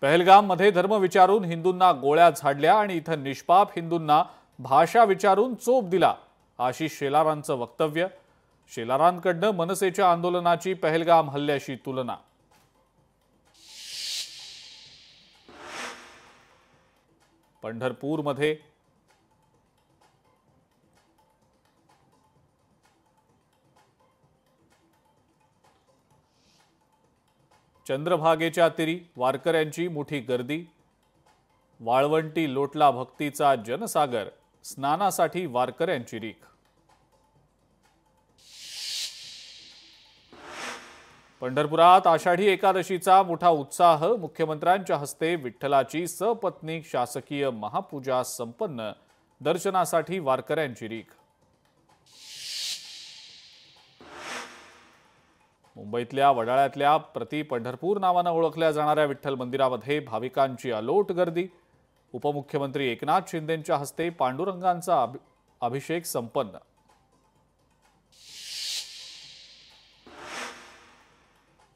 पहलगाममध्ये धर्म विचारून हिंदूंना गोळ्या झाडल्या आणि इथं निष्पाप हिंदूंना भाषा विचारून चोप दिला, आशिष शेलारांचं वक्तव्य। शेलारांकडनं मनसेच्या आंदोलनाची पहलगाम हल्ल्याशी तुलना। पंढरपूरमध्ये चंद्रभागेच्या तीरी वारकऱ्यांची मोठी गर्दी। वाळवंटी लोटला भक्तीचा जनसागर, स्नानासाठी वारकऱ्यांची रीख। पंढरपुरात आषाढी एकादशीचा मोठा उत्साह, मुख्यमंत्र्यांच्या हस्ते विठ्ठलाची सपत्नीक शासकीय महापूजा संपन्न, दर्शनासाठी वारकऱ्यांची रीख। मुंबईतल्या वडाळ्यातल्या प्रति पंढरपूर नावानं ओळखल्या जाणाऱ्या विठ्ठल मंदिरामध्ये भाविकांची अलोट गर्दी। उपमुख्यमंत्री एकनाथ शिंदेंच्या हस्ते पांडुरंगांचा अभिषेक संपन्न।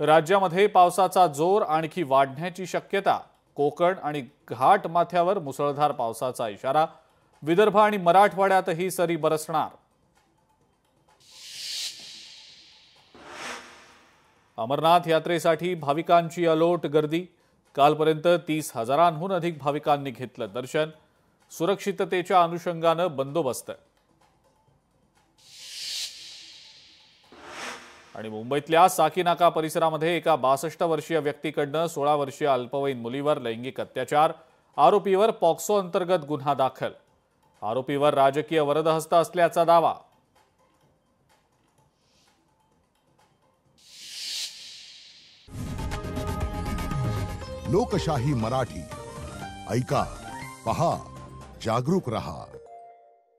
राज्यामध्ये पावसाचा जोर आणखी वाढण्याची शक्यता। कोकण आणि घाट माथ्यावर मुसळधार पावसाचा इशारा। विदर्भ आणि मराठवाड्यातही सरी बरसणार। अमरनाथ यात्रेसाठी भाविकांची अलोट गर्दी। कालपर्यंत 30,000हून अधिक भाविकांनी घेतलं दर्शन। सुरक्षिततेच्या अनुषंगानं बंदोबस्त। आणि मुंबईतल्या साकीनाका परिसरामध्ये एका 62 वर्षीय व्यक्तीकडनं 16 वर्षीय अल्पवयीन मुलीवर लैंगिक अत्याचार। आरोपीवर पॉक्सो अंतर्गत गुन्हा दाखल। आरोपीवर राजकीय वरदहस्त असल्याचा दावा। लोकशाही मराठी ऐका, पहा, जागरूक रहा।